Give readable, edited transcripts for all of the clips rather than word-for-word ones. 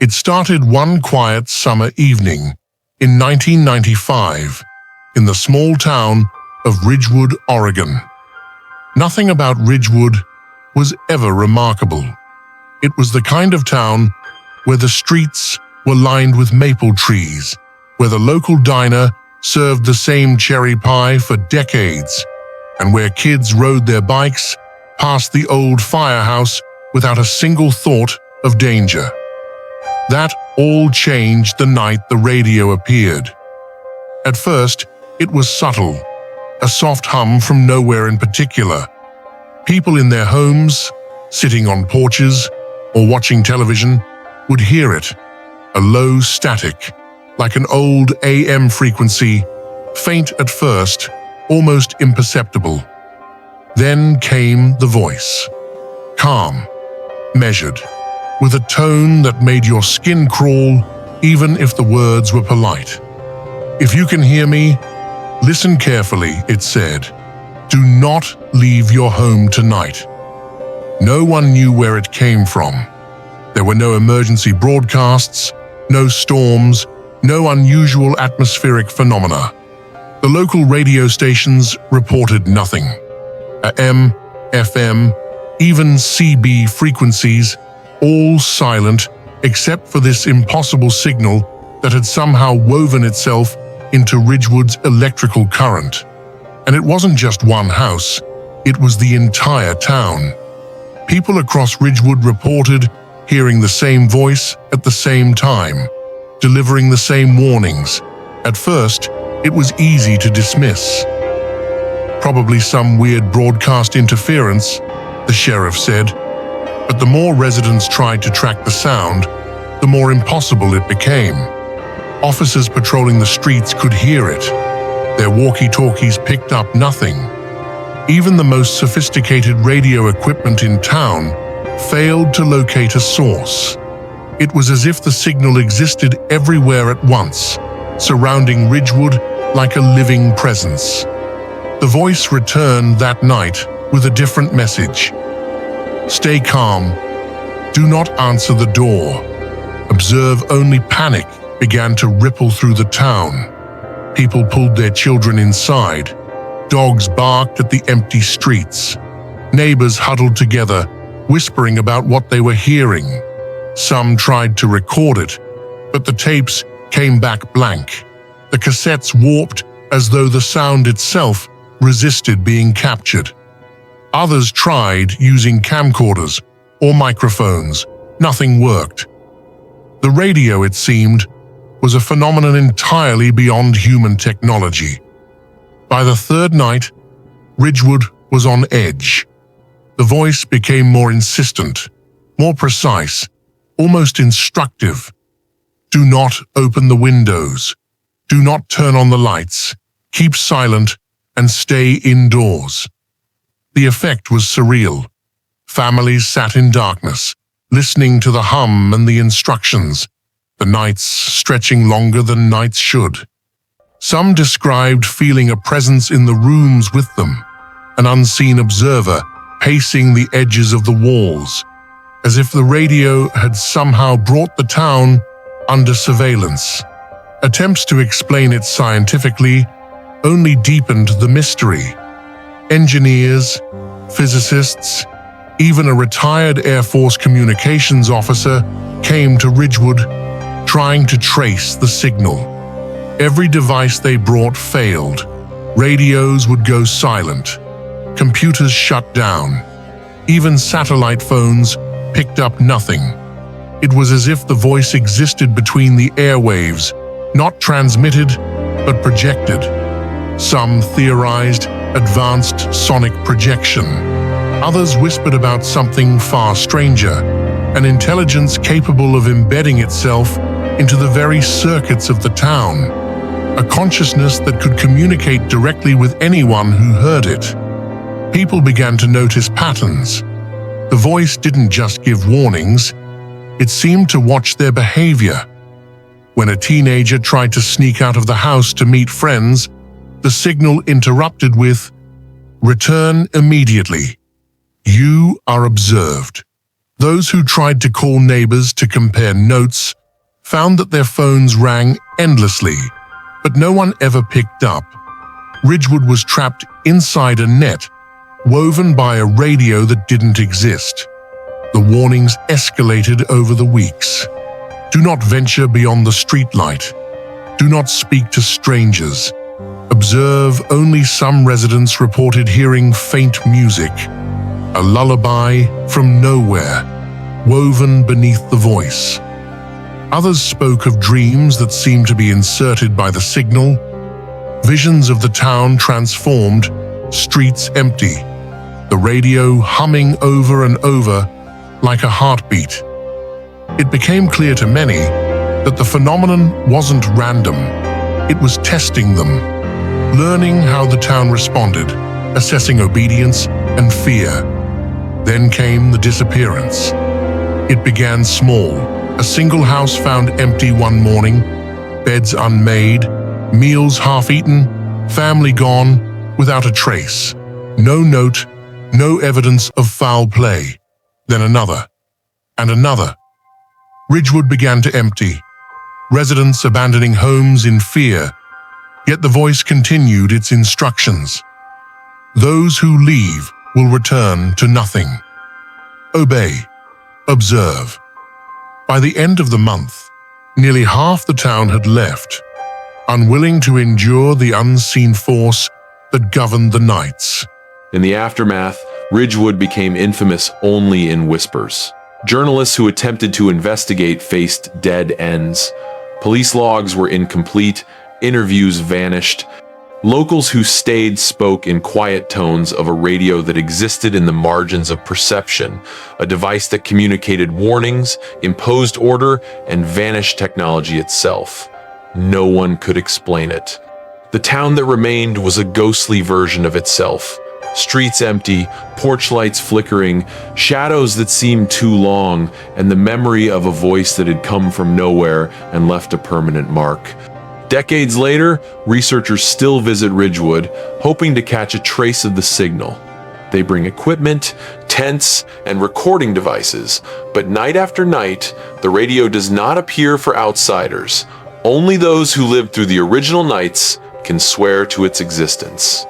It started one quiet summer evening in 1995 in the small town of Ridgewood, Oregon. Nothing about Ridgewood was ever remarkable. It was the kind of town where the streets were lined with maple trees, where the local diner served the same cherry pie for decades, and where kids rode their bikes past the old firehouse without a single thought of danger. That all changed the night the radio appeared. At first, it was subtle, a soft hum from nowhere in particular. People in their homes, sitting on porches, or watching television, would hear it, a low static, like an old AM frequency, faint at first, almost imperceptible. Then came the voice, calm, measured, with a tone that made your skin crawl even if the words were polite. "If you can hear me, listen carefully," it said. "Do not leave your home tonight." No one knew where it came from. There were no emergency broadcasts, no storms, no unusual atmospheric phenomena. The local radio stations reported nothing. AM, FM, even CB frequencies, all silent except for this impossible signal that had somehow woven itself into Ridgewood's electrical current. And it wasn't just one house, it was the entire town. People across Ridgewood reported hearing the same voice at the same time, delivering the same warnings. At first, it was easy to dismiss. Probably some weird broadcast interference, the sheriff said. But the more residents tried to track the sound, the more impossible it became. Officers patrolling the streets could hear it. Their walkie-talkies picked up nothing. Even the most sophisticated radio equipment in town failed to locate a source. It was as if the signal existed everywhere at once, surrounding Ridgewood like a living presence. The voice returned that night with a different message. "Stay calm. Do not answer the door." Observe only. Panic began to ripple through the town. People pulled their children inside. Dogs barked at the empty streets. Neighbors huddled together, whispering about what they were hearing. Some tried to record it, but the tapes came back blank. The cassettes warped as though the sound itself resisted being captured. Others tried using camcorders or microphones. Nothing worked. The radio, it seemed, was a phenomenon entirely beyond human technology. By the third night, Ridgewood was on edge. The voice became more insistent, more precise, almost instructive. "Do not open the windows. Do not turn on the lights. Keep silent and stay indoors." The effect was surreal. Families sat in darkness, listening to the hum and the instructions, the nights stretching longer than nights should. Some described feeling a presence in the rooms with them, an unseen observer pacing the edges of the walls, as if the radio had somehow brought the town under surveillance. Attempts to explain it scientifically only deepened the mystery. Engineers, physicists, even a retired Air Force communications officer came to Ridgewood trying to trace the signal. Every device they brought failed. Radios would go silent. Computers shut down. Even satellite phones picked up nothing. It was as if the voice existed between the airwaves, not transmitted, but projected. Some theorized advanced sonic projection. Others whispered about something far stranger, an intelligence capable of embedding itself into the very circuits of the town, a consciousness that could communicate directly with anyone who heard it. People began to notice patterns. The voice didn't just give warnings, it seemed to watch their behavior. When a teenager tried to sneak out of the house to meet friends, the signal interrupted with, "Return immediately. You are observed." Those who tried to call neighbors to compare notes found that their phones rang endlessly, but no one ever picked up. Ridgewood was trapped inside a net, woven by a radio that didn't exist. The warnings escalated over the weeks. Do not venture beyond the streetlight. Do not speak to strangers. Observe. Only some residents reported hearing faint music, a lullaby from nowhere, woven beneath the voice. Others spoke of dreams that seemed to be inserted by the signal, visions of the town transformed, streets empty, the radio humming over and over like a heartbeat. It became clear to many that the phenomenon wasn't random. It was testing them, learning how the town responded, assessing obedience and fear. Then came the disappearance. It began small. A single house found empty one morning, beds unmade, meals half-eaten, family gone, without a trace. No note, no evidence of foul play. Then another, and another. Ridgewood began to empty, residents abandoning homes in fear, yet the voice continued its instructions. Those who leave will return to nothing. Obey. Observe. By the end of the month, nearly half the town had left, unwilling to endure the unseen force that governed the nights. In the aftermath, Ridgewood became infamous only in whispers. Journalists who attempted to investigate faced dead ends. Police logs were incomplete, interviews vanished. Locals who stayed spoke in quiet tones of a radio that existed in the margins of perception, a device that communicated warnings, imposed order, and vanished technology itself. No one could explain it. The town that remained was a ghostly version of itself. Streets empty, porch lights flickering, shadows that seemed too long, and the memory of a voice that had come from nowhere and left a permanent mark. Decades later, researchers still visit Ridgewood, hoping to catch a trace of the signal. They bring equipment, tents, and recording devices, but night after night, the radio does not appear for outsiders. Only those who lived through the original nights can swear to its existence.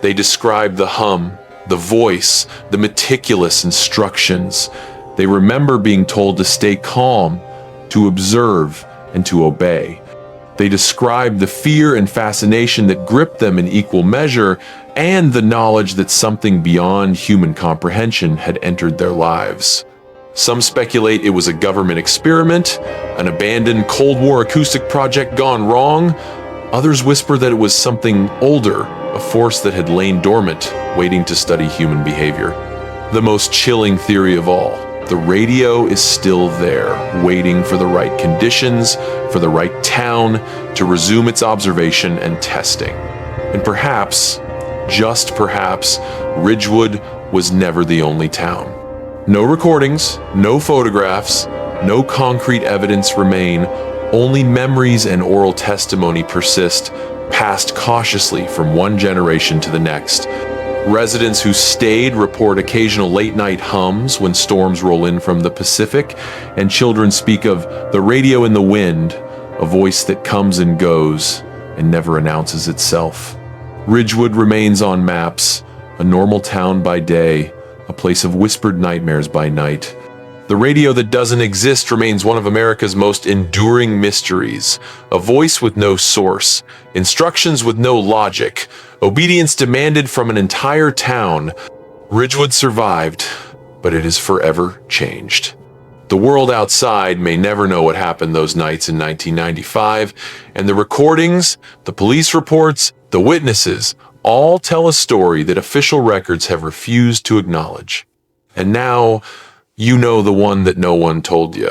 They describe the hum, the voice, the meticulous instructions. They remember being told to stay calm, to observe, and to obey. They describe the fear and fascination that gripped them in equal measure, and the knowledge that something beyond human comprehension had entered their lives. Some speculate it was a government experiment, an abandoned Cold War acoustic project gone wrong. Others whisper that it was something older, a force that had lain dormant, waiting to study human behavior. The most chilling theory of all: the radio is still there, waiting for the right conditions, for the right town, to resume its observation and testing. And perhaps, just perhaps, Ridgewood was never the only town. No recordings, no photographs, no concrete evidence remain, only memories and oral testimony persist, passed cautiously from one generation to the next. Residents who stayed report occasional late-night hums when storms roll in from the Pacific, and children speak of the radio in the wind, a voice that comes and goes and never announces itself. Ridgewood remains on maps, a normal town by day, a place of whispered nightmares by night. The radio that doesn't exist remains one of America's most enduring mysteries, a voice with no source, instructions with no logic, obedience demanded from an entire town. Ridgewood survived, but it is forever changed. The world outside may never know what happened those nights in 1995, and the recordings, the police reports, the witnesses, all tell a story that official records have refused to acknowledge. And now, you know the one that no one told you.